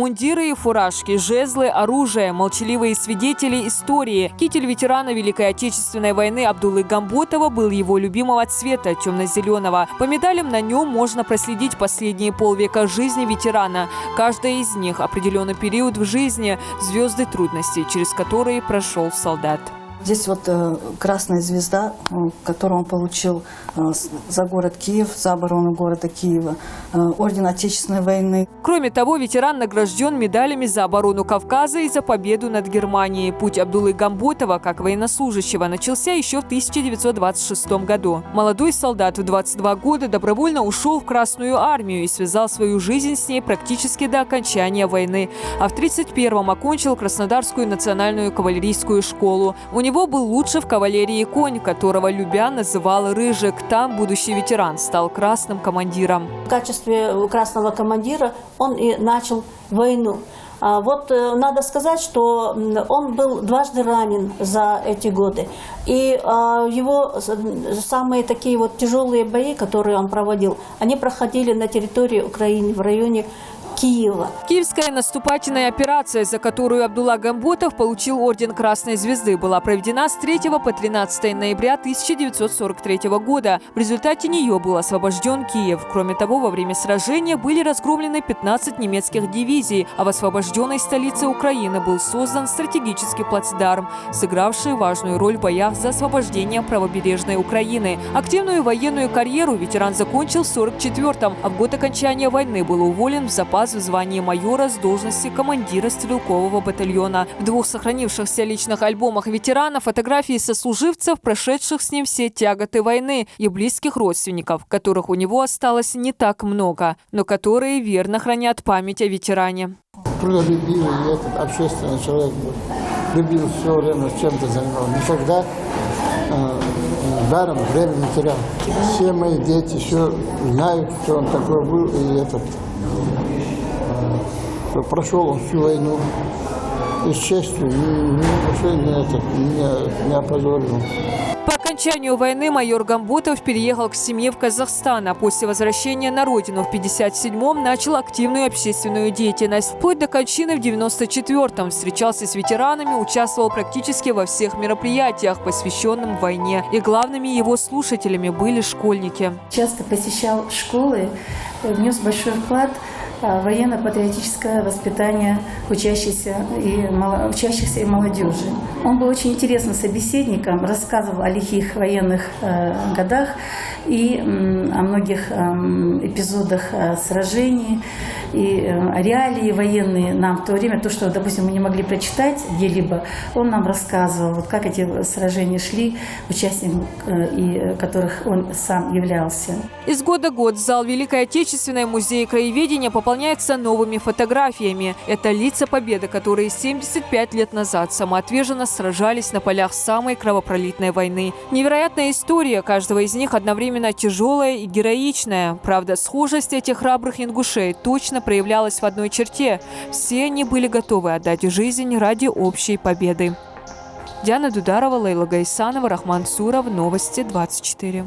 Мундиры и фуражки, жезлы, оружие, молчаливые свидетели истории. Китель ветерана Великой Отечественной войны Абдуллы Гамботова был его любимого цвета – темно-зеленого. По медалям на нем можно проследить последние полвека жизни ветерана. Каждая из них – определенный период в жизни, звезды трудностей, через которые прошел солдат. Здесь вот красная звезда, которую он получил за город Киев, за оборону города Киева, орден Отечественной войны. Кроме того, ветеран награжден медалями за оборону Кавказа и за победу над Германией. Путь Абдуллы Гамботова как военнослужащего начался еще в 1926 году. Молодой солдат в 22 года добровольно ушел в Красную армию и связал свою жизнь с ней практически до окончания войны. А в 1931-м окончил Краснодарскую национальную кавалерийскую школу. У него был лучший в кавалерии конь, которого любя называл Рыжик. Там будущий ветеран стал красным командиром. В качестве красного командира он и начал войну. Вот надо сказать, что он был дважды ранен за эти годы. И его самые такие вот тяжелые бои, которые он проводил, они проходили на территории Украины, в районе Киева. Киевская наступательная операция, за которую Абдулла Гамботов получил орден Красной Звезды, была проведена с 3 по 13 ноября 1943 года. В результате нее был освобожден Киев. Кроме того, во время сражения были разгромлены 15 немецких дивизий, а в освобожденной столице Украины был создан стратегический плацдарм, сыгравший важную роль в боях за освобождение правобережной Украины. Активную военную карьеру ветеран закончил в 1944-м, а в год окончания войны был уволен в запас в звании майора с должности командира стрелкового батальона. В 2 сохранившихся личных альбомах ветерана фотографии сослуживцев, прошедших с ним все тяготы войны, и близких родственников, которых у него осталось не так много, но которые верно хранят память о ветеране. Трудолюбивый, общественный человек был. Любил все время чем-то заниматься. Никогда даром время не терял. Все мои дети еще знают, что он такой был, и прошел он всю войну и с честью, не опозорил. По окончанию войны майор Гамботов переехал к семье в Казахстан, а после возвращения на родину в 1957-м начал активную общественную деятельность. Вплоть до кончины в 1994-м встречался с ветеранами, участвовал практически во всех мероприятиях, посвященных войне. И главными его слушателями были школьники. Часто посещал школы, внес большой вклад в военно-патриотическое воспитание учащихся и молодежи. Он был очень интересным собеседником, рассказывал о лихих военных годах и о многих эпизодах сражений, и реалии военные нам в то время, то, что, допустим, мы не могли прочитать где-либо, он нам рассказывал, вот как эти сражения шли, участником которых он сам являлся. Из года в год зал Великой Отечественной музея краеведения пополняется новыми фотографиями. Это лица победы, которые 75 лет назад самоотверженно сражались на полях самой кровопролитной войны. Невероятная история каждого из них одновременно тяжелая и героичная. Правда, схожесть этих храбрых ингушей точно проявлялась в одной черте. Все они были готовы отдать жизнь ради общей победы. Диана Дударова, Лейла Гайсанова, Рахман Суров. Новости 24.